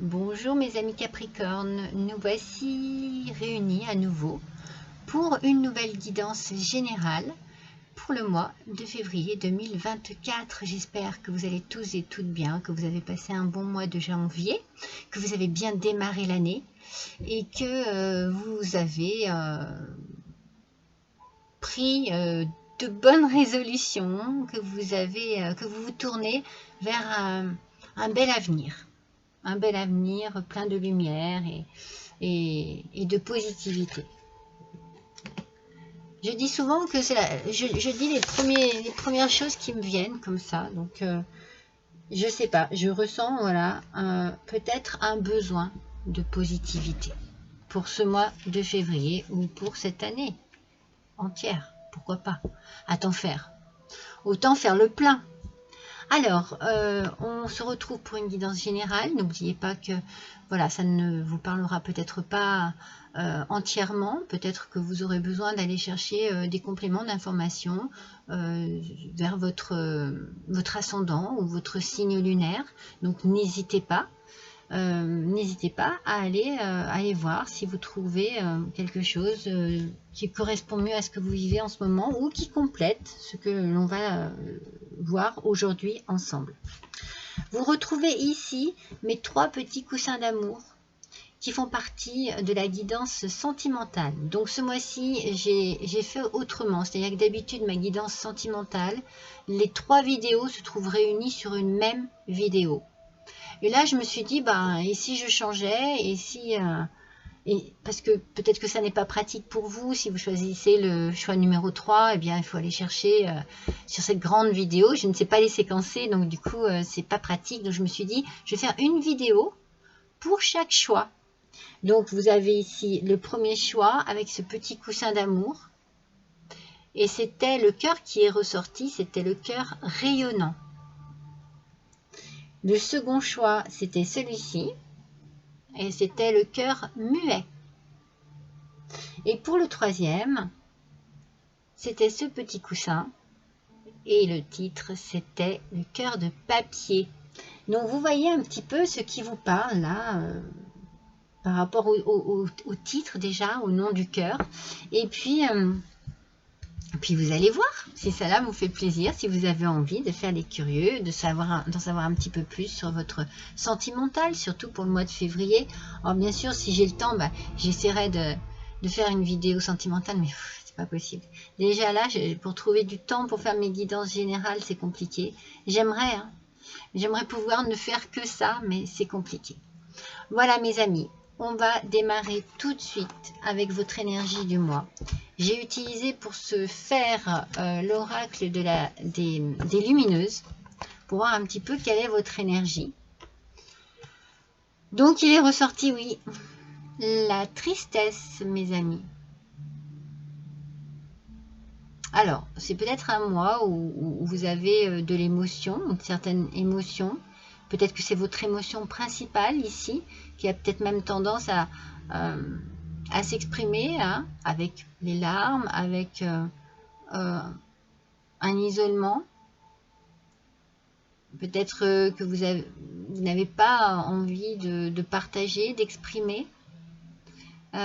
Bonjour mes amis Capricorne, nous voici réunis à nouveau pour une nouvelle guidance générale pour le mois de février 2024. J'espère que vous allez tous et toutes bien, que vous avez passé un bon mois de janvier, que vous avez bien démarré l'année et que vous avez pris de bonnes résolutions, que vous vous tournez vers un bel avenir. Un bel avenir plein de lumière et de positivité. Je dis souvent que c'est je dis les premières choses qui me viennent comme ça. Donc, je sais pas, je ressens voilà peut-être un besoin de positivité pour ce mois de février ou pour cette année entière. Pourquoi pas? Autant faire le plein. Alors, on se retrouve pour une guidance générale. N'oubliez pas que voilà, ça ne vous parlera peut-être pas entièrement. Peut-être que vous aurez besoin d'aller chercher des compléments d'informations vers votre ascendant ou votre signe lunaire. Donc, n'hésitez pas. À aller voir si vous trouvez quelque chose qui correspond mieux à ce que vous vivez en ce moment ou qui complète ce que l'on va voir aujourd'hui ensemble. Vous retrouvez ici mes 3 petits coussins d'amour qui font partie de la guidance sentimentale. Donc ce mois-ci, j'ai fait autrement. C'est-à-dire que d'habitude, ma guidance sentimentale, les 3 vidéos se trouvent réunies sur une même vidéo. Et là, je me suis dit, et si je changeais, parce que peut-être que ça n'est pas pratique pour vous, si vous choisissez le choix numéro 3, eh bien, il faut aller chercher sur cette grande vidéo. Je ne sais pas les séquencer, donc du coup, c'est pas pratique. Donc, je me suis dit, je vais faire une vidéo pour chaque choix. Donc, vous avez ici le premier choix avec ce petit coussin d'amour. Et c'était le cœur qui est ressorti, c'était le cœur rayonnant. Le second choix, c'était celui-ci. Et c'était le cœur muet. Et pour le troisième, c'était ce petit coussin. Et le titre, c'était le cœur de papier. Donc, vous voyez un petit peu ce qui vous parle là, par rapport au titre déjà, au nom du cœur. Et puis vous allez voir si ça là vous fait plaisir, si vous avez envie de faire les curieux, d'en savoir un petit peu plus sur votre sentimental, surtout pour le mois de février. Alors bien sûr, si j'ai le temps, j'essaierai de faire une vidéo sentimentale, mais c'est pas possible. Déjà là, pour trouver du temps pour faire mes guidances générales, c'est compliqué. J'aimerais pouvoir ne faire que ça, mais c'est compliqué. Voilà mes amis. On va démarrer tout de suite avec votre énergie du mois. J'ai utilisé pour ce faire l'oracle des lumineuses pour voir un petit peu quelle est votre énergie. Donc il est ressorti, oui, la tristesse, mes amis. Alors, c'est peut-être un mois où vous avez de l'émotion, une certaine émotion. Peut-être que c'est votre émotion principale ici, qui a peut-être même tendance à s'exprimer avec les larmes, avec un isolement. Peut-être que vous n'avez pas envie de partager, d'exprimer. Vous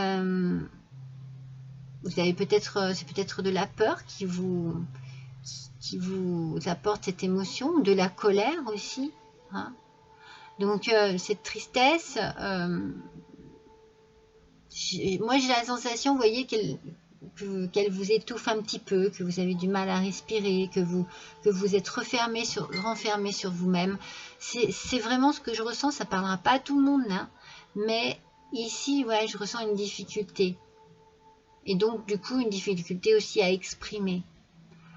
avez c'est peut-être de la peur qui vous apporte cette émotion, de la colère aussi. Donc cette tristesse, moi j'ai la sensation, vous voyez, qu'elle vous étouffe un petit peu, que vous avez du mal à respirer, que vous êtes renfermé sur vous-même. C'est vraiment ce que je ressens. Ça ne parlera pas à tout le monde, mais ici, ouais, je ressens une difficulté. Et donc, du coup, une difficulté aussi à exprimer,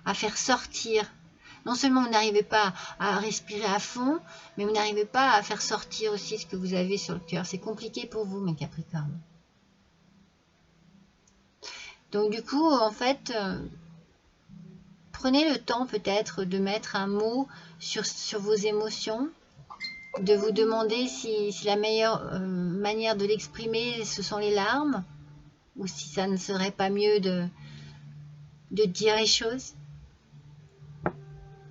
à faire sortir. Non seulement vous n'arrivez pas à respirer à fond, mais vous n'arrivez pas à faire sortir aussi ce que vous avez sur le cœur. C'est compliqué pour vous, mes Capricornes. Donc du coup, en fait, prenez le temps peut-être de mettre un mot sur vos émotions, de vous demander si la meilleure manière de l'exprimer, ce sont les larmes, ou si ça ne serait pas mieux de dire les choses,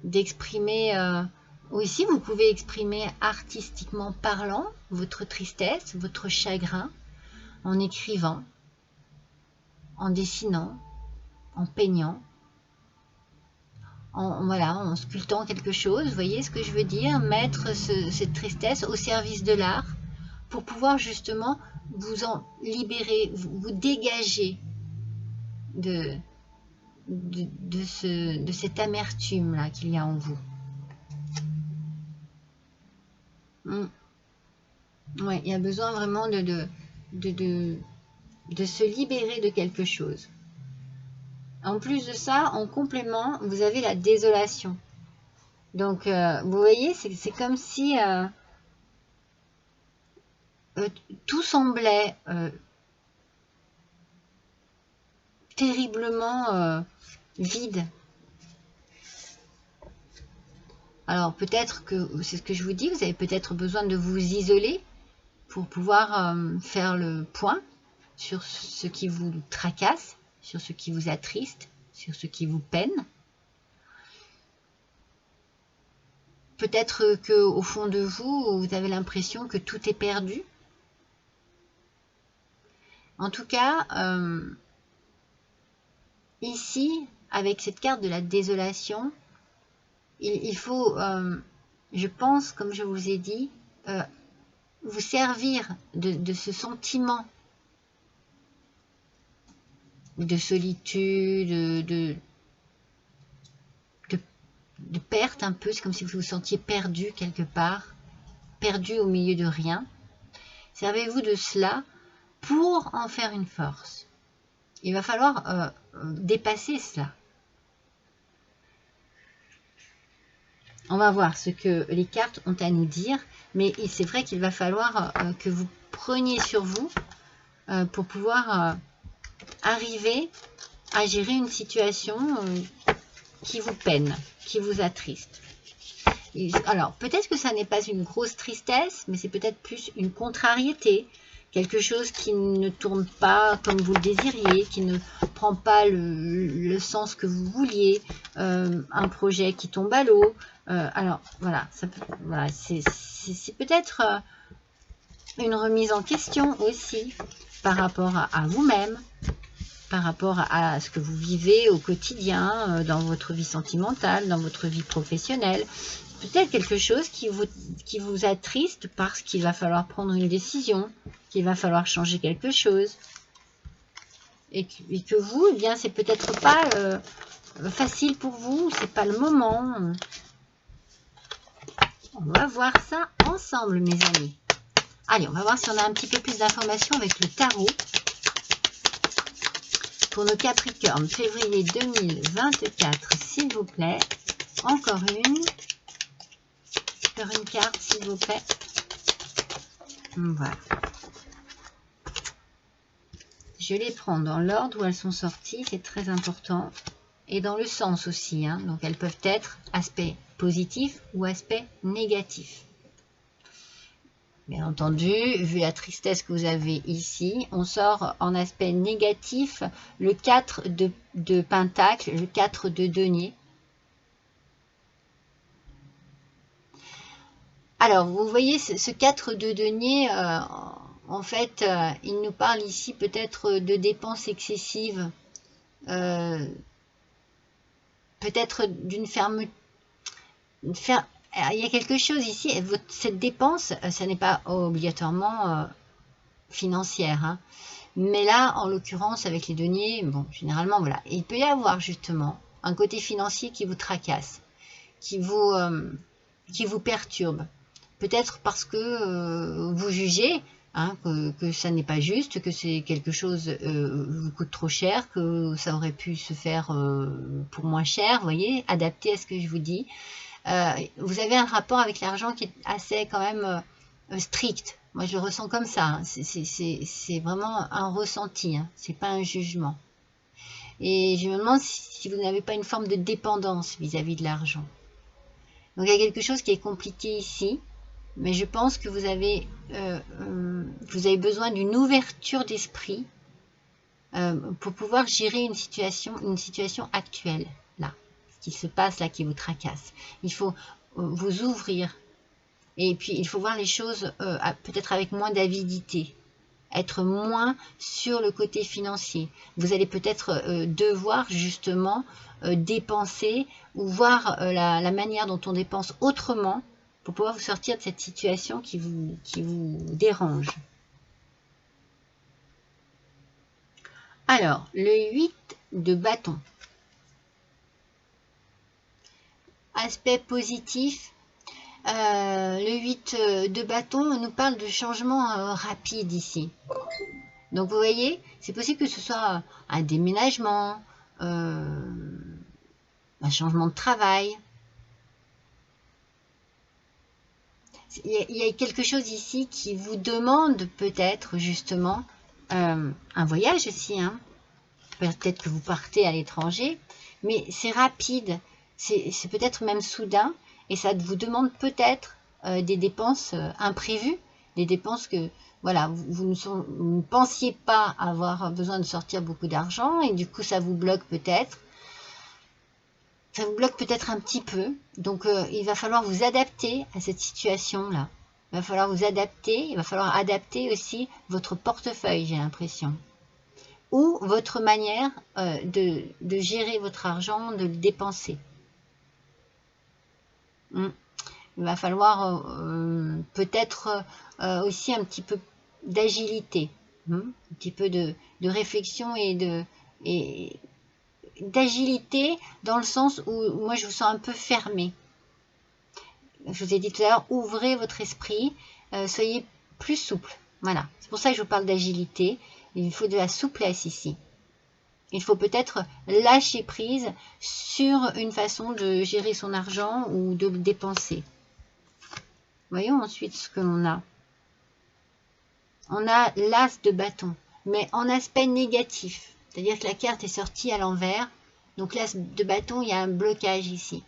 d'exprimer Aussi, vous pouvez exprimer artistiquement parlant votre tristesse, votre chagrin, en écrivant, en dessinant, en peignant, voilà, en sculptant quelque chose. Vous voyez ce que je veux dire? Mettre cette tristesse au service de l'art pour pouvoir justement vous en libérer, vous dégager de cette amertume là qu'il y a en vous. Ouais, il y a besoin vraiment de se libérer de quelque chose. En plus de ça, en complément, vous avez la désolation. Donc, vous voyez, c'est comme si tout semblait terriblement vide. Alors, peut-être que, c'est ce que je vous dis, vous avez peut-être besoin de vous isoler pour pouvoir faire le point sur ce qui vous tracasse, sur ce qui vous attriste, sur ce qui vous peine. Peut-être qu'au fond de vous, vous avez l'impression que tout est perdu. En tout cas, ici, avec cette carte de la désolation, il faut, je pense, comme je vous ai dit, vous servir de ce sentiment de solitude, de perte un peu. C'est comme si vous vous sentiez perdu quelque part, perdu au milieu de rien. Servez-vous de cela pour en faire une force. Il va falloir dépasser cela. On va voir ce que les cartes ont à nous dire, mais c'est vrai qu'il va falloir que vous preniez sur vous pour pouvoir arriver à gérer une situation qui vous peine, qui vous attriste. Alors, peut-être que ça n'est pas une grosse tristesse, mais c'est peut-être plus une contrariété, quelque chose qui ne tourne pas comme vous le désiriez, qui ne prend pas le sens que vous vouliez, un projet qui tombe à l'eau. Alors, voilà, voilà c'est peut-être une remise en question aussi par rapport à vous-même, par rapport à ce que vous vivez au quotidien, dans votre vie sentimentale, dans votre vie professionnelle. Peut-être quelque chose qui vous attriste parce qu'il va falloir prendre une décision, qu'il va falloir changer quelque chose. Et que vous, eh bien, c'est peut-être pas facile pour vous, c'est pas le moment. On va voir ça ensemble, mes amis. Allez, on va voir si on a un petit peu plus d'informations avec le tarot. Pour nos Capricornes, février 2024, s'il vous plaît. Encore une. Faire une carte, s'il vous plaît. Voilà. Je les prends dans l'ordre où elles sont sorties, c'est très important. Et dans le sens aussi, hein. Donc elles peuvent être aspect positif ou aspect négatif. Bien entendu, vu la tristesse que vous avez ici, on sort en aspect négatif le 4 de Pentacle, le 4 de Denier. Alors, vous voyez, ce 4 de Denier, en fait, il nous parle ici peut-être de dépenses excessives, peut-être d'une fermeture. Il y a quelque chose ici, cette dépense, ça n'est pas obligatoirement financière, hein. Mais là, en l'occurrence, avec les deniers, bon, généralement, voilà. Et il peut y avoir justement un côté financier qui vous tracasse, qui vous perturbe. Peut-être parce que vous jugez hein, que ça n'est pas juste, que c'est quelque chose vous coûte trop cher, que ça aurait pu se faire pour moins cher, vous voyez, adapté à ce que je vous dis. Vous avez un rapport avec l'argent qui est assez quand même strict. Moi, je le ressens comme ça. Hein. C'est vraiment un ressenti. Hein. C'est pas un jugement. Et je me demande si vous n'avez pas une forme de dépendance vis-à-vis de l'argent. Donc, il y a quelque chose qui est compliqué ici. Mais je pense que vous avez besoin d'une ouverture d'esprit pour pouvoir gérer une situation actuelle, là. Ce qui se passe là, qui vous tracasse. Il faut vous ouvrir. Et puis, il faut voir les choses peut-être avec moins d'avidité. Être moins sur le côté financier. Vous allez peut-être devoir justement dépenser ou voir la manière dont on dépense autrement pour pouvoir vous sortir de cette situation qui vous dérange. Alors, le 8 de bâton. Aspect positif. Le 8 de bâton nous parle de changement rapide ici. Donc vous voyez, c'est possible que ce soit un déménagement, un changement de travail. Il y a quelque chose ici qui vous demande peut-être justement un voyage aussi. Hein. Peut-être que vous partez à l'étranger, mais c'est rapide, c'est peut-être même soudain. Et ça vous demande peut-être des dépenses imprévues, des dépenses que voilà, vous ne pensiez pas avoir besoin de sortir beaucoup d'argent et du coup ça vous bloque peut-être. Ça vous bloque peut-être un petit peu. Donc il va falloir vous adapter à cette situation-là. Il va falloir vous adapter, il va falloir adapter aussi votre portefeuille, j'ai l'impression. Ou votre manière de gérer votre argent, de le dépenser. Il va falloir peut-être aussi un petit peu d'agilité, un petit peu de réflexion et d'agilité dans le sens où moi je vous sens un peu fermé. Je vous ai dit tout à l'heure, ouvrez votre esprit, soyez plus souple. Voilà, c'est pour ça que je vous parle d'agilité. Il faut de la souplesse ici. Il faut peut-être lâcher prise sur une façon de gérer son argent ou de le dépenser. Voyons ensuite ce que l'on a. On a l'as de bâton, mais en aspect négatif. C'est-à-dire que la carte est sortie à l'envers. Donc l'as de bâton, il y a un blocage ici.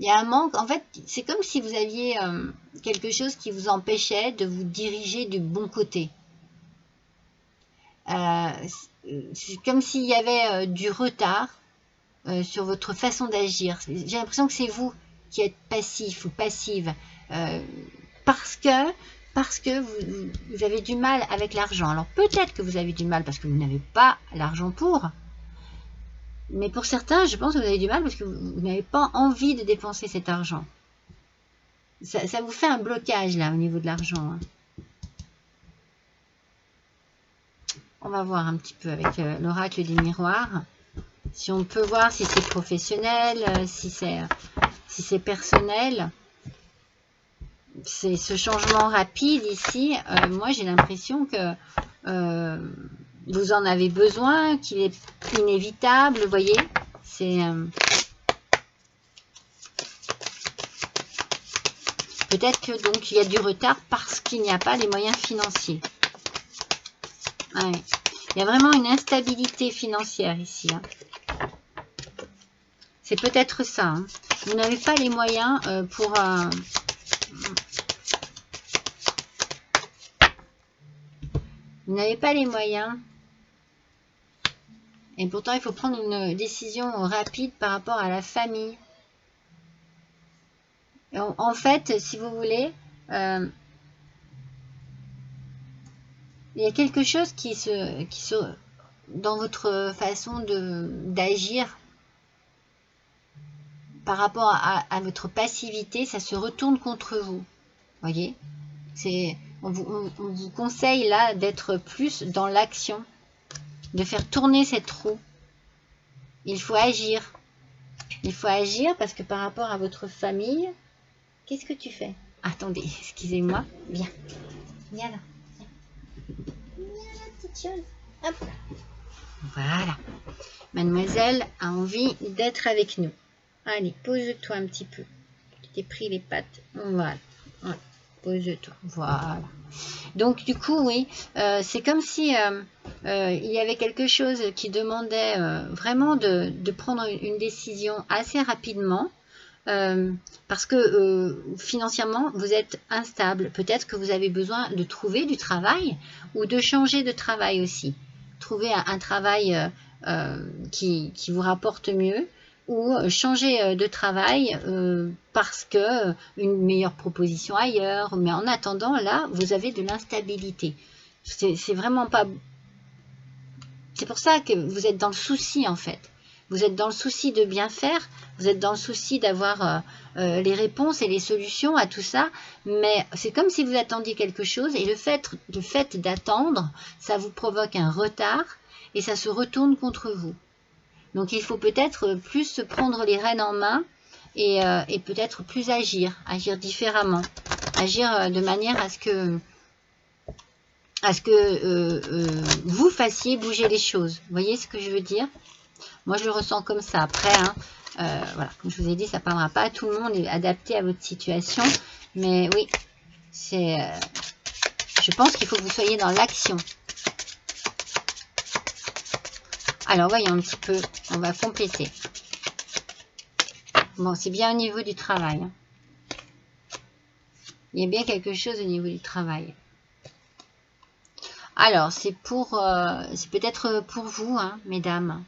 Il y a un manque. En fait, c'est comme si vous aviez quelque chose qui vous empêchait de vous diriger du bon côté. C'est comme s'il y avait du retard sur votre façon d'agir. J'ai l'impression que c'est vous qui êtes passif ou passive parce que vous avez du mal avec l'argent. Alors peut-être que vous avez du mal parce que vous n'avez pas l'argent pour, mais pour certains, je pense que vous avez du mal parce que vous n'avez pas envie de dépenser cet argent. Ça vous fait un blocage là au niveau de l'argent. Hein. On va voir un petit peu avec l'oracle des miroirs. Si on peut voir si c'est professionnel, si c'est personnel. C'est ce changement rapide ici. Moi, j'ai l'impression que vous en avez besoin, qu'il est inévitable. Vous voyez, c'est peut-être que donc il y a du retard parce qu'il n'y a pas les moyens financiers. Ouais. Il y a vraiment une instabilité financière ici. Hein. C'est peut-être ça. Hein. Vous n'avez pas les moyens pour... Vous n'avez pas les moyens. Et pourtant, il faut prendre une décision rapide par rapport à la famille. En fait, si vous voulez... il y a quelque chose qui se dans votre façon d'agir par rapport à votre passivité, ça se retourne contre vous. Voyez, on vous conseille là d'être plus dans l'action, de faire tourner cette roue. Il faut agir. Il faut agir parce que par rapport à votre famille, qu'est-ce que tu fais? Attendez, excusez-moi. Viens. Viens là. Hop. Voilà. Mademoiselle a envie d'être avec nous. Allez, pose-toi un petit peu. Tu t'es pris les pattes. Voilà. Ouais. Pose-toi. Voilà. Donc, du coup, oui, c'est comme si il y avait quelque chose qui demandait vraiment de prendre une décision assez rapidement. Parce que financièrement, vous êtes instable. Peut-être que vous avez besoin de trouver du travail ou de changer de travail aussi. Trouver un travail qui vous rapporte mieux. ou changer de travail parce que une meilleure proposition ailleurs. Mais en attendant, là, vous avez de l'instabilité. C'est vraiment pas... C'est pour ça que vous êtes dans le souci, en fait. Vous êtes dans le souci de bien faire, vous êtes dans le souci d'avoir les réponses et les solutions à tout ça, mais c'est comme si vous attendiez quelque chose, et le fait d'attendre, ça vous provoque un retard, et ça se retourne contre vous. Donc il faut peut-être plus se prendre les rênes en main, et peut-être plus agir différemment, agir de manière à ce que vous fassiez bouger les choses. Vous voyez ce que je veux dire? Moi, je le ressens comme ça. Après, hein, voilà, comme je vous ai dit, ça ne parlera pas à tout le monde et adapté à votre situation. Mais oui, je pense qu'il faut que vous soyez dans l'action. Alors, voyons un petit peu. On va compléter. Bon, c'est bien au niveau du travail. Hein. Il y a bien quelque chose au niveau du travail. Alors, c'est peut-être pour vous, hein, mesdames.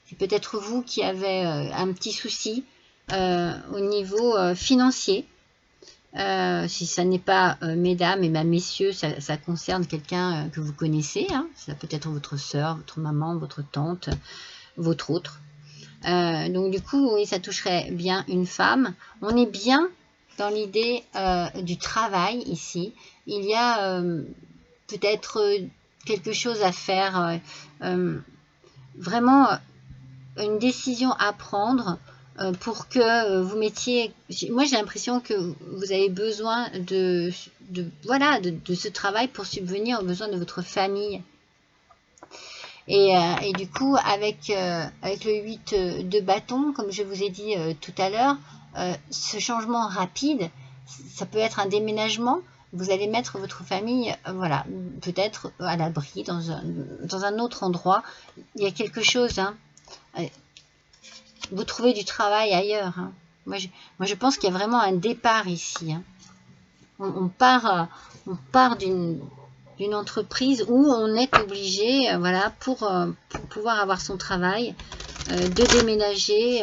C'est peut-être vous qui avez un petit souci au niveau financier. Si ça n'est pas mesdames et même messieurs, ça concerne quelqu'un que vous connaissez. Hein. Ça peut être votre soeur, votre maman, votre tante, votre autre. Donc du coup, oui, ça toucherait bien une femme. On est bien dans l'idée du travail ici. Il y a peut-être quelque chose à faire, vraiment une décision à prendre pour que vous mettiez... Moi, j'ai l'impression que vous avez besoin de ce travail pour subvenir aux besoins de votre famille. Et du coup, avec le 8 de bâton, comme je vous ai dit tout à l'heure, ce changement rapide, ça peut être un déménagement. Vous allez mettre votre famille, voilà, peut-être à l'abri, dans un autre endroit. Il y a quelque chose, hein. Vous trouvez du travail ailleurs. Hein. Moi, je pense qu'il y a vraiment un départ ici. Hein. On part d'une entreprise où on est obligé, voilà, pour pouvoir avoir son travail, de déménager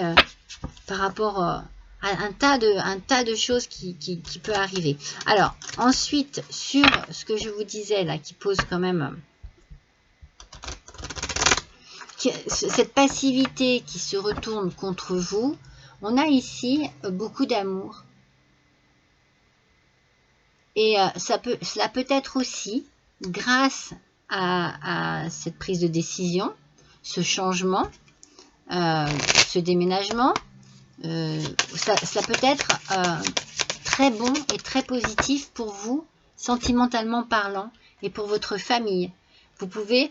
par rapport à un tas de choses qui peut arriver. Alors, ensuite, sur ce que je vous disais là, qui pose quand même... cette passivité qui se retourne contre vous, on a ici beaucoup d'amour. Et cela peut être aussi grâce à cette prise de décision, ce changement, ce déménagement. Ça peut être très bon et très positif pour vous, sentimentalement parlant, et pour votre famille. Vous pouvez,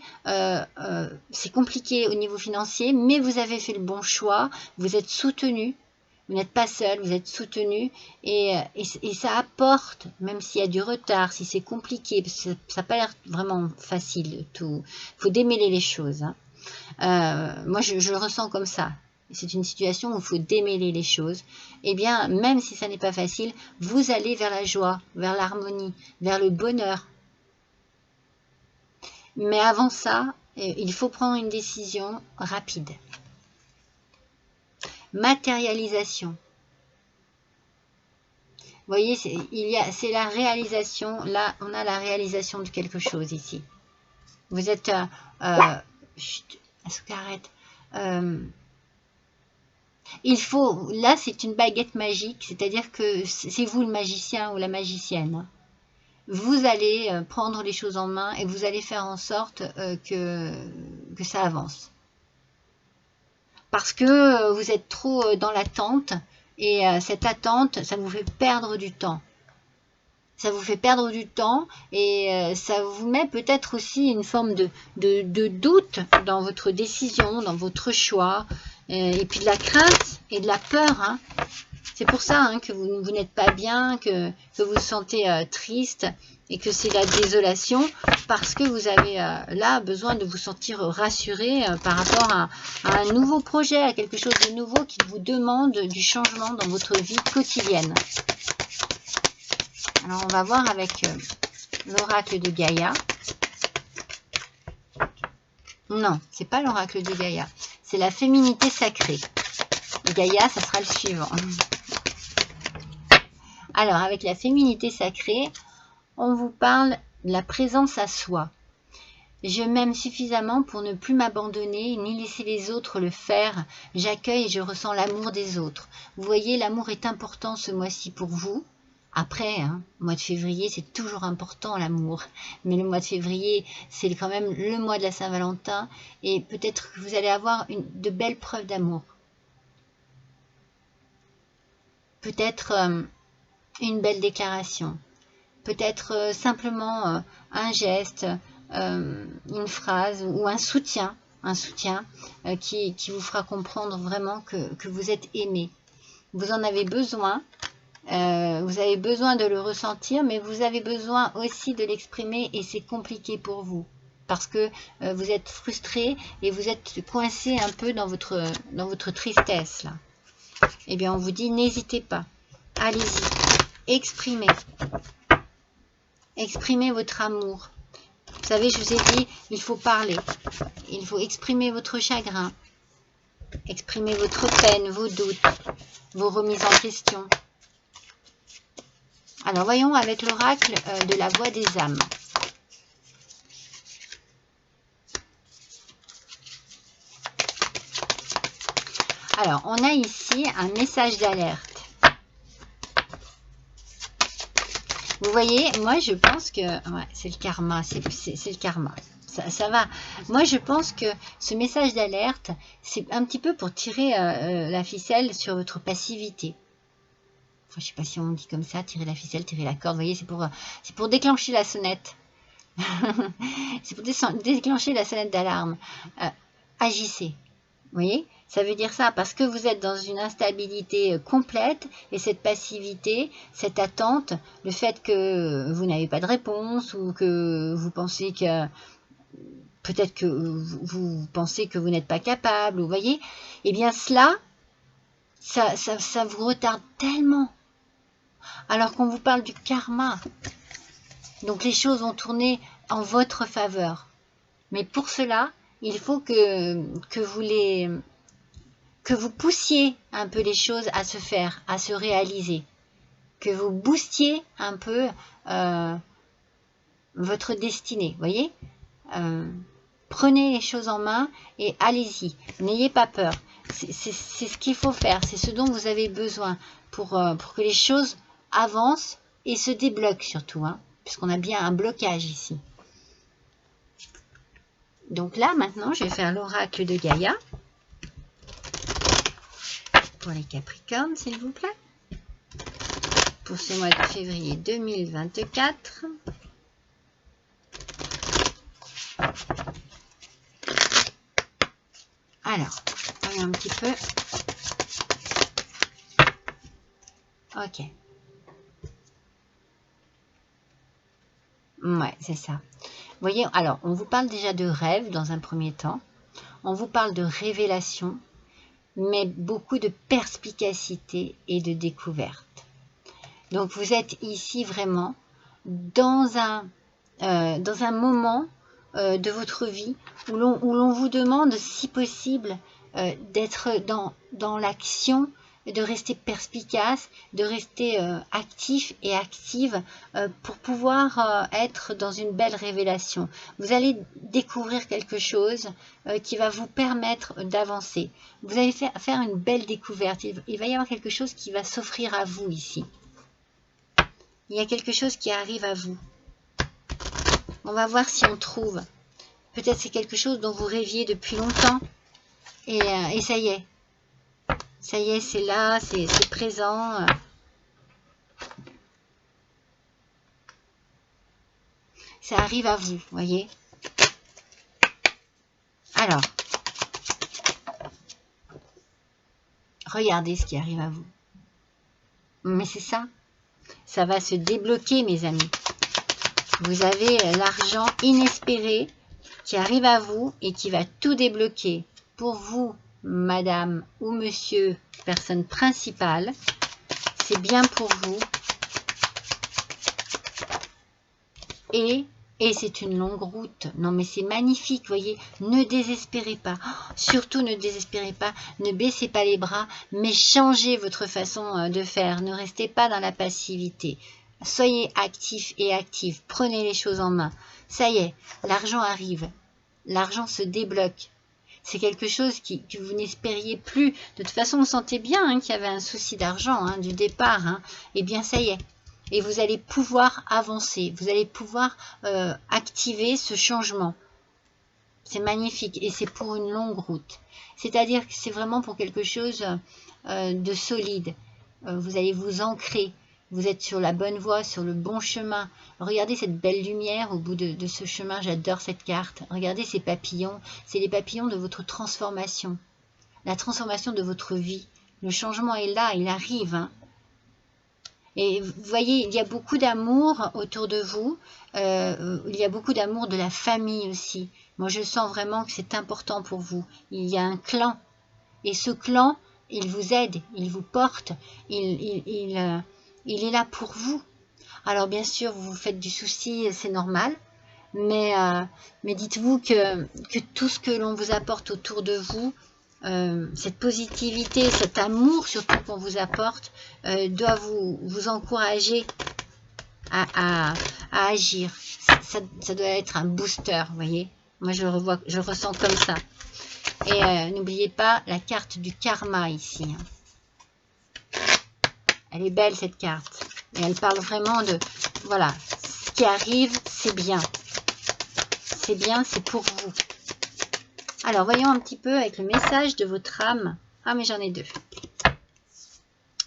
c'est compliqué au niveau financier, mais vous avez fait le bon choix, vous êtes soutenu, vous n'êtes pas seul, vous êtes soutenu, et ça apporte, même s'il y a du retard, si c'est compliqué, parce que ça n'a pas l'air vraiment facile, tout. Il faut démêler les choses. Hein. Moi, je le ressens comme ça. C'est une situation où il faut démêler les choses. Eh bien, même si ça n'est pas facile, vous allez vers la joie, vers l'harmonie, vers le bonheur. Mais avant ça, il faut prendre une décision rapide. Matérialisation. Vous voyez, c'est la réalisation. Là, on a la réalisation de quelque chose ici. Vous êtes... chut, est-ce que arrête il faut... Là, c'est une baguette magique. C'est-à-dire que c'est vous le magicien ou la magicienne. Vous allez prendre les choses en main et vous allez faire en sorte que ça avance. Parce que vous êtes trop dans l'attente et cette attente, ça vous fait perdre du temps. Ça vous fait perdre du temps et ça vous met peut-être aussi une forme de doute dans votre décision, dans votre choix, et puis de la crainte et de la peur. Hein. C'est pour ça hein, que vous n'êtes pas bien, que vous vous sentez triste et que c'est la désolation parce que vous avez là besoin de vous sentir rassuré par rapport à un nouveau projet, à quelque chose de nouveau qui vous demande du changement dans votre vie quotidienne. Alors, on va voir avec l'oracle de Gaïa. Non, c'est pas l'oracle de Gaïa. C'est la féminité sacrée. Gaïa, ça sera le suivant. Alors, avec la féminité sacrée, on vous parle de la présence à soi. Je m'aime suffisamment pour ne plus m'abandonner ni laisser les autres le faire. J'accueille et je ressens l'amour des autres. Vous voyez, l'amour est important ce mois-ci pour vous. Après, le mois de février, c'est toujours important l'amour. Mais le mois de février, c'est quand même le mois de la Saint-Valentin. Et peut-être que vous allez avoir de belles preuves d'amour. Peut-être une belle déclaration. Peut-être simplement un geste, une phrase ou un soutien qui vous fera comprendre vraiment que vous êtes aimé. Vous en avez besoin, vous avez besoin de le ressentir, mais vous avez besoin aussi de l'exprimer et c'est compliqué pour vous. Parce que vous êtes frustré et vous êtes coincé un peu dans votre tristesse là. Eh bien, on vous dit, n'hésitez pas. Allez-y, exprimez. Exprimez votre amour. Vous savez, je vous ai dit, il faut parler. Il faut exprimer votre chagrin. Exprimer votre peine, vos doutes, vos remises en question. Alors, voyons avec l'oracle de la voix des âmes. Alors, on a ici un message d'alerte. Vous voyez, moi je pense que... Ouais, c'est le karma, c'est le karma. Ça va. Moi je pense que ce message d'alerte, c'est un petit peu pour tirer la ficelle sur votre passivité. Enfin, je ne sais pas si on dit comme ça, tirer la ficelle, tirer la corde. Vous voyez, c'est pour déclencher la sonnette. C'est pour déclencher la sonnette d'alarme. Agissez. Vous voyez, ça veut dire ça parce que vous êtes dans une instabilité complète et cette passivité, cette attente, le fait que vous n'avez pas de réponse ou que vous pensez que peut-être que vous pensez que vous n'êtes pas capable, vous voyez, eh bien cela, ça vous retarde tellement. Alors qu'on vous parle du karma. Donc les choses vont tourner en votre faveur. Mais pour cela, il faut que vous poussiez un peu les choses à se faire, à se réaliser. Que vous boostiez un peu votre destinée, voyez. Prenez les choses en main et allez-y. N'ayez pas peur. C'est ce qu'il faut faire. C'est ce dont vous avez besoin pour que les choses avancent et se débloquent surtout. Puisqu'on a bien un blocage ici. Donc là, maintenant, je vais faire l'oracle de Gaïa. Pour les Capricornes, s'il vous plaît. Pour ce mois de février 2024. Alors, voyons un petit peu. Ok. Ouais, c'est ça. Vous voyez, alors, on vous parle déjà de rêve dans un premier temps. On vous parle de révélation, mais beaucoup de perspicacité et de découverte. Donc, vous êtes ici vraiment dans un moment de votre vie où l'on vous demande, si possible, d'être dans l'action, de rester perspicace, de rester actif et active pour pouvoir être dans une belle révélation. Vous allez découvrir quelque chose qui va vous permettre d'avancer. Vous allez faire une belle découverte. Il va y avoir quelque chose qui va s'offrir à vous ici. Il y a quelque chose qui arrive à vous. On va voir si on trouve. Peut-être c'est quelque chose dont vous rêviez depuis longtemps. Et ça y est. Ça y est, c'est là, c'est présent. Ça arrive à vous, voyez. Alors, regardez ce qui arrive à vous. Mais c'est ça. Ça va se débloquer, mes amis. Vous avez l'argent inespéré qui arrive à vous et qui va tout débloquer. Pour vous, madame ou monsieur, personne principale, c'est bien pour vous. Et Et c'est une longue route. Non, mais c'est magnifique, voyez. Ne désespérez pas. Oh, surtout, ne désespérez pas. Ne baissez pas les bras, mais changez votre façon de faire. Ne restez pas dans la passivité. Soyez actifs et actives. Prenez les choses en main. Ça y est, l'argent arrive. L'argent se débloque. C'est quelque chose que vous n'espériez plus. De toute façon, on sentait bien qu'il y avait un souci d'argent du départ. Eh bien, ça y est. Et vous allez pouvoir avancer. Vous allez pouvoir activer ce changement. C'est magnifique. Et c'est pour une longue route. C'est-à-dire que c'est vraiment pour quelque chose de solide. Vous allez vous ancrer. Vous êtes sur la bonne voie, sur le bon chemin. Regardez cette belle lumière au bout de ce chemin. J'adore cette carte. Regardez ces papillons. C'est les papillons de votre transformation. La transformation de votre vie. Le changement est là, il arrive. Et vous voyez, il y a beaucoup d'amour autour de vous. Il y a beaucoup d'amour de la famille aussi. Moi, je sens vraiment que c'est important pour vous. Il y a un clan. Et ce clan, il vous aide, il vous porte. Il est là pour vous. Alors bien sûr, vous vous faites du souci, c'est normal. Mais dites-vous que tout ce que l'on vous apporte autour de vous, cette positivité, cet amour surtout qu'on vous apporte, doit vous encourager à agir. Ça doit être un booster, vous voyez. Moi, je ressens comme ça. Et n'oubliez pas la carte du karma ici. Elle est belle cette carte. Et elle parle vraiment de, voilà, ce qui arrive, c'est bien. C'est bien, c'est pour vous. Alors, voyons un petit peu avec le message de votre âme. Ah, mais j'en ai deux. Vous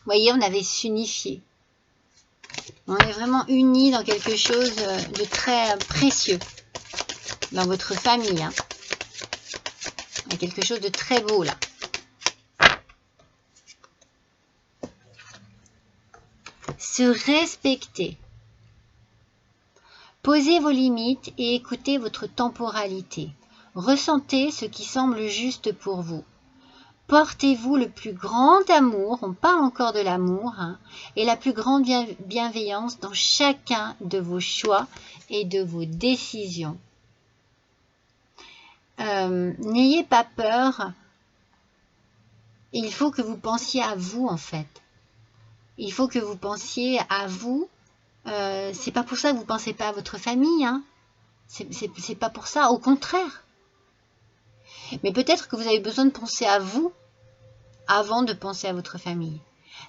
voyez, on avait s'unifier. On est vraiment unis dans quelque chose de très précieux. Dans votre famille. Il y a quelque chose de très beau là. Se respecter. Posez vos limites et écoutez votre temporalité. Ressentez ce qui semble juste pour vous. Portez-vous le plus grand amour, on parle encore de l'amour, et la plus grande bienveillance dans chacun de vos choix et de vos décisions. N'ayez pas peur. Il faut que vous pensiez à vous en fait. Il faut que vous pensiez à vous. C'est pas pour ça que vous pensez pas à votre famille. C'est pas pour ça. Au contraire. Mais peut-être que vous avez besoin de penser à vous avant de penser à votre famille.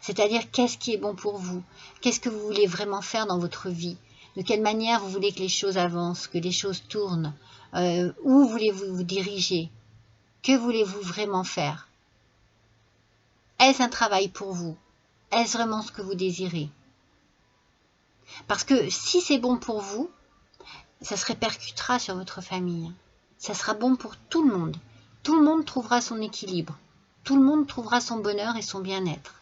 C'est-à-dire qu'est-ce qui est bon pour vous? Qu'est-ce que vous voulez vraiment faire dans votre vie? De quelle manière vous voulez que les choses avancent, que les choses tournent? Où voulez-vous vous diriger? Que voulez-vous vraiment faire? Est-ce un travail pour vous? Est-ce vraiment ce que vous désirez? Parce que si c'est bon pour vous, ça se répercutera sur votre famille. Ça sera bon pour tout le monde. Tout le monde trouvera son équilibre. Tout le monde trouvera son bonheur et son bien-être.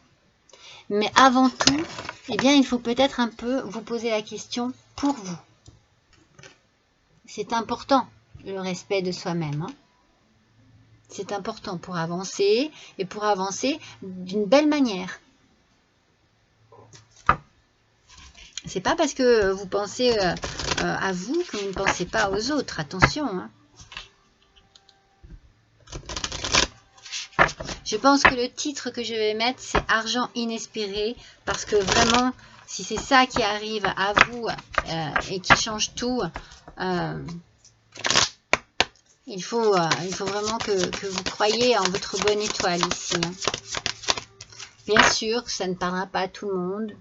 Mais avant tout, eh bien, il faut peut-être un peu vous poser la question pour vous. C'est important, le respect de soi-même. C'est important pour avancer et pour avancer d'une belle manière. C'est pas parce que vous pensez à vous que vous ne pensez pas aux autres. Attention. Je pense que le titre que je vais mettre, c'est Argent inespéré. Parce que vraiment, si c'est ça qui arrive à vous et qui change tout, il faut vraiment que vous croyiez en votre bonne étoile ici. Bien sûr que ça ne parlera pas à tout le monde.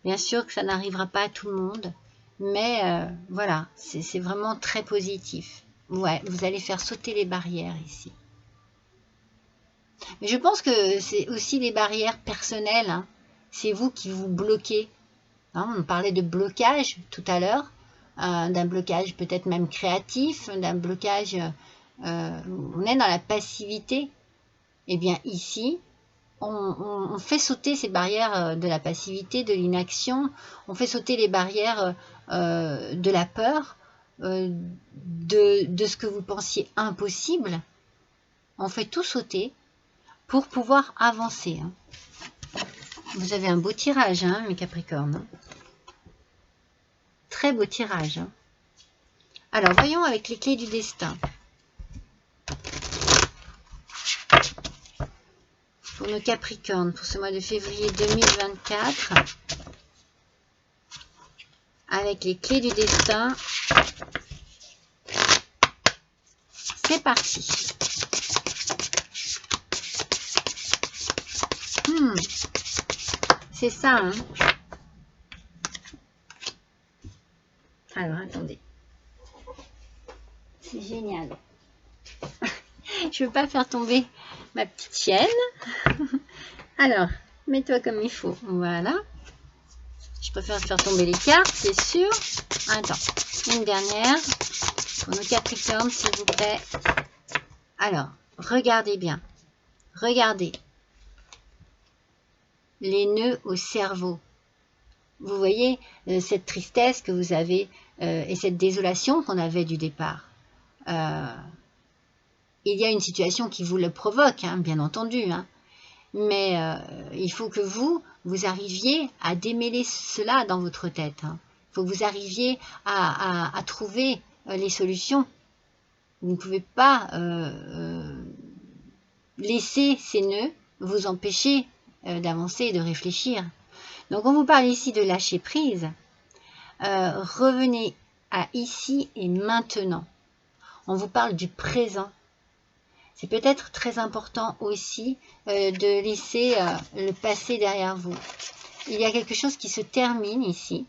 Bien sûr que ça n'arrivera pas à tout le monde. Mais voilà, c'est vraiment très positif. Ouais, vous allez faire sauter les barrières ici. Mais je pense que c'est aussi les barrières personnelles. C'est vous qui vous bloquez. On parlait de blocage tout à l'heure. D'un blocage peut-être même créatif. D'un blocage... on est dans la passivité. Eh bien ici, on fait sauter ces barrières de la passivité, de l'inaction. On fait sauter les barrières de la peur, de ce que vous pensiez impossible. On fait tout sauter pour pouvoir avancer. Vous avez un beau tirage, mes Capricornes. Très beau tirage. Alors, voyons avec les clés du destin. Pour nos Capricornes, pour ce mois de février 2024. Avec les clés du destin. C'est parti. C'est ça, hein. Alors, attendez. C'est génial. Je ne veux pas faire tomber ma petite chienne. Alors, mets-toi comme il faut. Voilà. Je préfère faire tomber les cartes, c'est sûr. Attends, une dernière. Pour nos Capricornes, s'il vous plaît. Alors, regardez bien. Regardez. Les nœuds au cerveau. Vous voyez cette tristesse que vous avez et cette désolation qu'on avait du départ. Il y a une situation qui vous le provoque, hein, bien entendu. Hein. Mais il faut que vous arriviez à démêler cela dans votre tête. Hein. Il faut que vous arriviez à trouver les solutions. Vous ne pouvez pas laisser ces nœuds vous empêcher d'avancer et de réfléchir. Donc, on vous parle ici de lâcher prise. Revenez à ici et maintenant. On vous parle du présent. C'est peut-être très important aussi de laisser le passé derrière vous. Il y a quelque chose qui se termine ici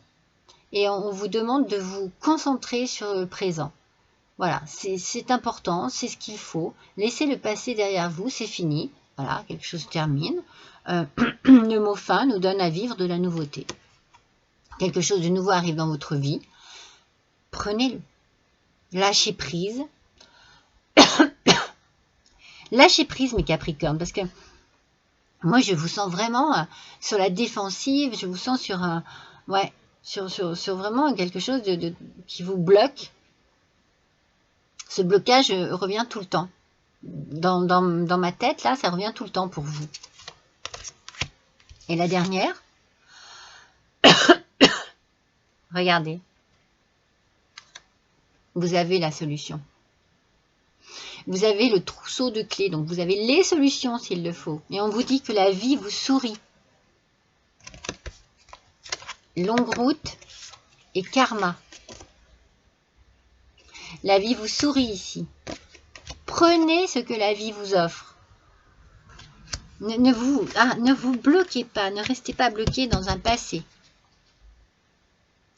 et on vous demande de vous concentrer sur le présent. Voilà, c'est important, c'est ce qu'il faut. Laissez le passé derrière vous, c'est fini. Voilà, quelque chose se termine. Le mot fin nous donne à vivre de la nouveauté. Quelque chose de nouveau arrive dans votre vie. Prenez-le. Lâchez prise. Lâchez prise, mes Capricornes, parce que moi, je vous sens vraiment sur la défensive. Je vous sens sur sur vraiment quelque chose qui vous bloque. Ce blocage revient tout le temps. Dans ma tête, là, ça revient tout le temps pour vous. Et la dernière, regardez, vous avez la solution. Vous avez le trousseau de clés, donc vous avez les solutions s'il le faut. Et on vous dit que la vie vous sourit. Longue route et karma. La vie vous sourit ici. Prenez ce que la vie vous offre. Ne vous bloquez pas, ne restez pas bloqué dans un passé.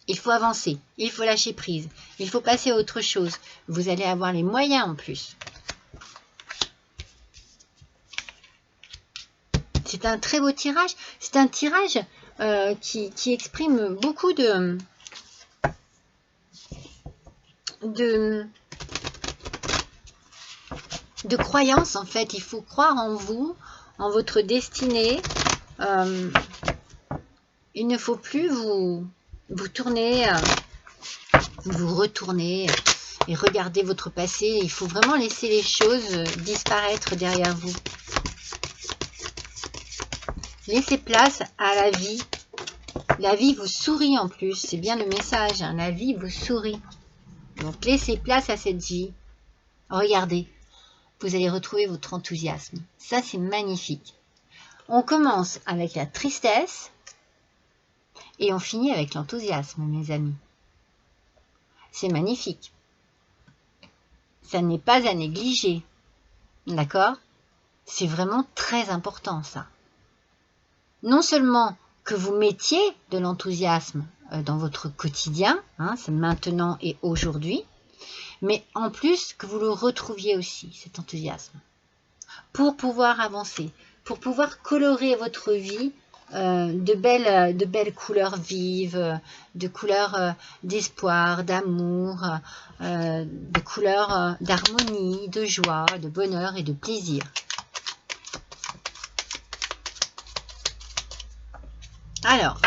Il faut avancer, il faut lâcher prise, il faut passer à autre chose. Vous allez avoir les moyens en plus. C'est un très beau tirage. C'est un tirage qui exprime beaucoup de croyances en fait. Il faut croire en vous, en votre destinée. Il ne faut plus vous tourner, vous retourner et regarder votre passé. Il faut vraiment laisser les choses disparaître derrière vous. Laissez place à la vie. La vie vous sourit en plus. C'est bien le message. Hein. La vie vous sourit. Donc laissez place à cette vie. Regardez. Vous allez retrouver votre enthousiasme. Ça, c'est magnifique. On commence avec la tristesse et on finit avec l'enthousiasme, mes amis. C'est magnifique. Ça n'est pas à négliger. D'accord? C'est vraiment très important, ça. Non seulement que vous mettiez de l'enthousiasme dans votre quotidien, hein, c'est maintenant et aujourd'hui, mais en plus que vous le retrouviez aussi, cet enthousiasme, pour pouvoir avancer, pour pouvoir colorer votre vie de belles couleurs vives, de couleurs d'espoir, d'amour, de couleurs d'harmonie, de joie, de bonheur et de plaisir. Alors,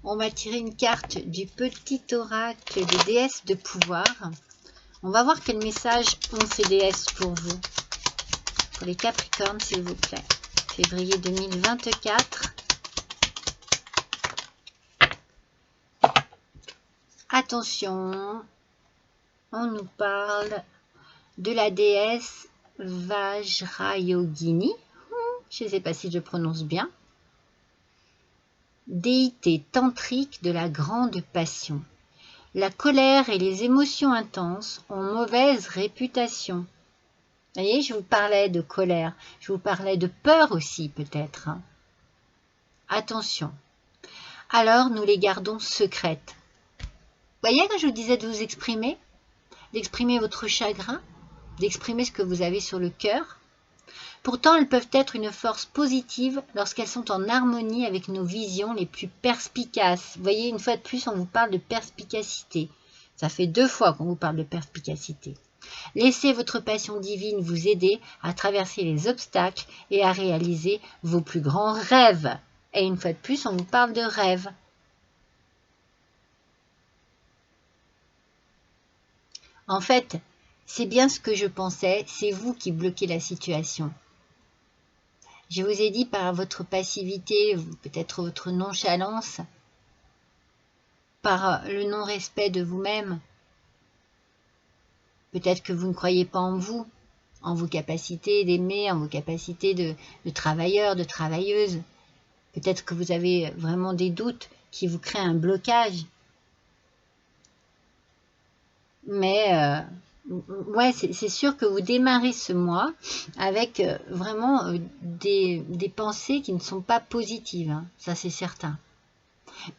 on va tirer une carte du petit oracle des déesses de pouvoir. On va voir quel message ont ces déesses pour vous. Pour les Capricornes, s'il vous plaît. Février 2024. Attention. On nous parle de la déesse Vajrayogini. Je ne sais pas si je prononce bien. Déité tantrique de la grande passion. La colère et les émotions intenses ont mauvaise réputation. Vous voyez, je vous parlais de colère, je vous parlais de peur aussi peut-être. Attention. Alors nous les gardons secrètes. Vous voyez quand je vous disais de vous exprimer, d'exprimer votre chagrin, d'exprimer ce que vous avez sur le cœur. Pourtant, elles peuvent être une force positive lorsqu'elles sont en harmonie avec nos visions les plus perspicaces. Vous voyez, une fois de plus, on vous parle de perspicacité. Ça fait 2 fois qu'on vous parle de perspicacité. Laissez votre passion divine vous aider à traverser les obstacles et à réaliser vos plus grands rêves. Et une fois de plus, on vous parle de rêves. En fait, c'est bien ce que je pensais, c'est vous qui bloquez la situation. Je vous ai dit par votre passivité, peut-être votre nonchalance, par le non-respect de vous-même. Peut-être que vous ne croyez pas en vous, en vos capacités d'aimer, en vos capacités de travailleur, de travailleuse. Peut-être que vous avez vraiment des doutes qui vous créent un blocage. Mais ouais, c'est sûr que vous démarrez ce mois avec vraiment des pensées qui ne sont pas positives, hein, ça c'est certain.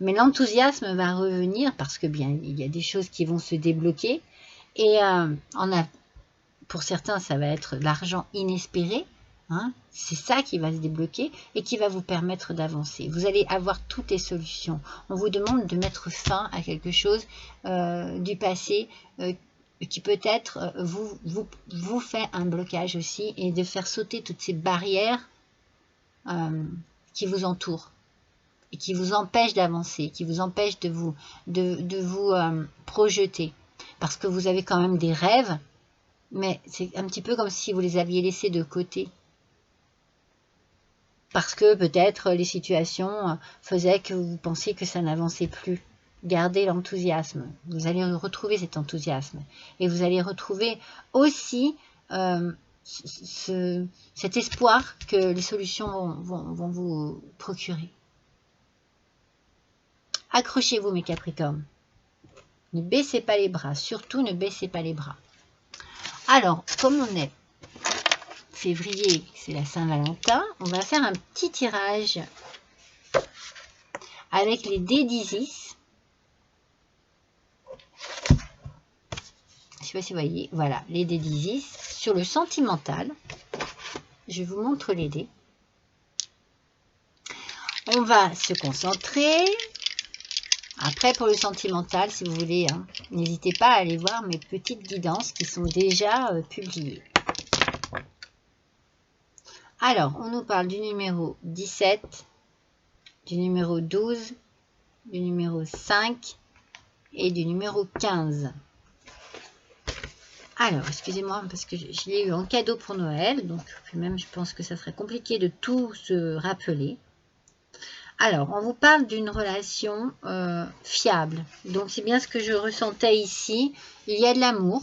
Mais l'enthousiasme va revenir parce que bien il y a des choses qui vont se débloquer et pour certains ça va être l'argent inespéré, hein, c'est ça qui va se débloquer et qui va vous permettre d'avancer. Vous allez avoir toutes les solutions. On vous demande de mettre fin à quelque chose du passé qui peut-être vous fait un blocage aussi et de faire sauter toutes ces barrières qui vous entourent et qui vous empêchent d'avancer, qui vous empêchent de vous projeter. Parce que vous avez quand même des rêves, mais c'est un petit peu comme si vous les aviez laissés de côté. Parce que peut-être les situations faisaient que vous pensiez que ça n'avançait plus. Gardez l'enthousiasme. Vous allez retrouver cet enthousiasme. Et vous allez retrouver aussi cet espoir que les solutions vont vous procurer. Accrochez-vous mes Capricornes. Ne baissez pas les bras. Surtout ne baissez pas les bras. Alors, comme on est février, c'est la Saint-Valentin, on va faire un petit tirage avec les dés d'Isis. Je ne sais pas si vous voyez, voilà, les dés d'Isis. Sur le sentimental, je vous montre les dés. On va se concentrer. Après, pour le sentimental, si vous voulez, hein, n'hésitez pas à aller voir mes petites guidances qui sont déjà publiées. Alors, on nous parle du numéro 17, du numéro 12, du numéro 5 et du numéro 15. Alors, excusez-moi, parce que je l'ai eu en cadeau pour Noël, donc même je pense que ça serait compliqué de tout se rappeler. Alors, on vous parle d'une relation fiable. Donc, c'est bien ce que je ressentais ici. Il y a de l'amour.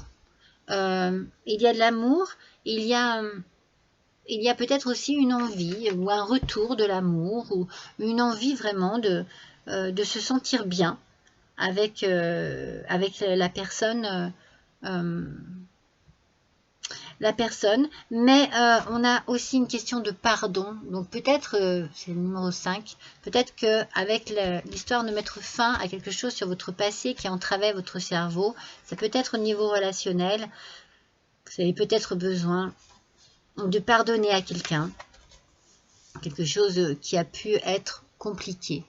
Il y a de l'amour. Il y a peut-être aussi une envie ou un retour de l'amour ou une envie vraiment de se sentir bien avec la personne. Mais on a aussi une question de pardon. Donc peut-être, c'est le numéro 5, peut-être qu'avec l'histoire de mettre fin à quelque chose sur votre passé qui entravait votre cerveau, ça peut être au niveau relationnel, vous avez peut-être besoin de pardonner à quelqu'un, quelque chose qui a pu être compliqué.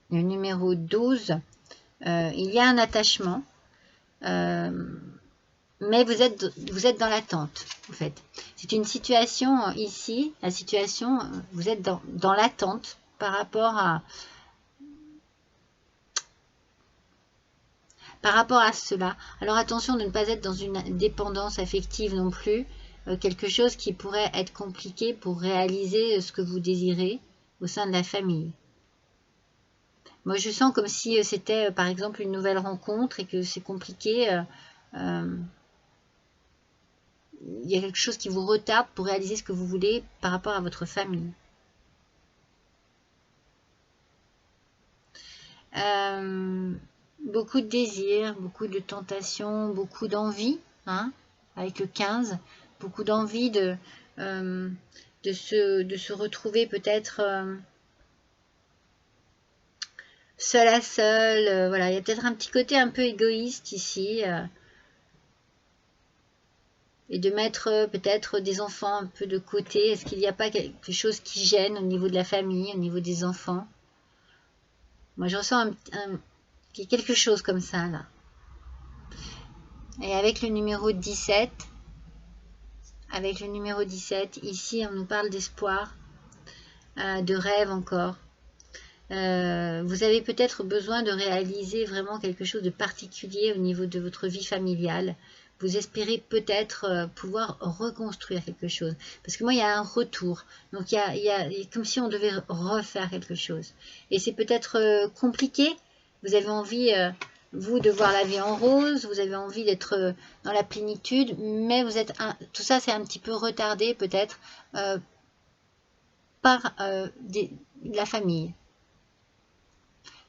Le numéro 12, il y a un attachement, mais vous êtes dans l'attente, en fait. C'est une situation ici, la situation, vous êtes dans l'attente par rapport à cela. Alors attention de ne pas être dans une dépendance affective non plus, quelque chose qui pourrait être compliqué pour réaliser ce que vous désirez au sein de la famille. Moi je sens comme si c'était par exemple une nouvelle rencontre et que c'est compliqué il y a quelque chose qui vous retarde pour réaliser ce que vous voulez par rapport à votre famille. Beaucoup de désirs, beaucoup de tentations, beaucoup d'envie, hein, avec le 15, beaucoup d'envie de se retrouver peut-être seul à seul. Voilà, il y a peut-être un petit côté un peu égoïste ici. Et de mettre peut-être des enfants un peu de côté. Est-ce qu'il n'y a pas quelque chose qui gêne au niveau de la famille, au niveau des enfants? Moi, je ressens quelque chose comme ça, là. Et avec le numéro 17, ici, on nous parle d'espoir, de rêve encore. Vous avez peut-être besoin de réaliser vraiment quelque chose de particulier au niveau de votre vie familiale. Vous espérez peut-être pouvoir reconstruire quelque chose. Parce que moi, il y a un retour. Donc, il y a comme si on devait refaire quelque chose. Et c'est peut-être compliqué. Vous avez envie, vous, de voir la vie en rose. Vous avez envie d'être dans la plénitude. Mais vous êtes tout ça, c'est un petit peu retardé peut-être par la famille.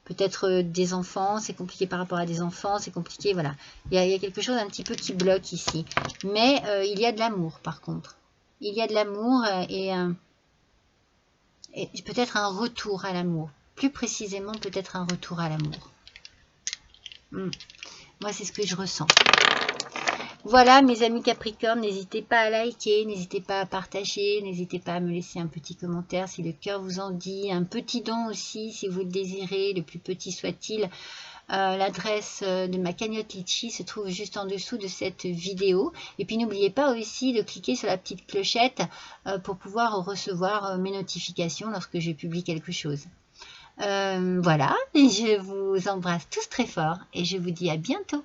Peut-être des enfants, c'est compliqué par rapport à des enfants, c'est compliqué, voilà. Il y a quelque chose un petit peu qui bloque ici. Mais il y a de l'amour, par contre. Il y a de l'amour et peut-être un retour à l'amour. Plus précisément, peut-être un retour à l'amour. Moi, c'est ce que je ressens. Voilà, mes amis Capricorne, n'hésitez pas à liker, n'hésitez pas à partager, n'hésitez pas à me laisser un petit commentaire si le cœur vous en dit, un petit don aussi si vous le désirez, le plus petit soit-il. L'adresse de ma cagnotte Litchi se trouve juste en dessous de cette vidéo. Et puis n'oubliez pas aussi de cliquer sur la petite clochette pour pouvoir recevoir mes notifications lorsque je publie quelque chose. Voilà, je vous embrasse tous très fort et je vous dis à bientôt.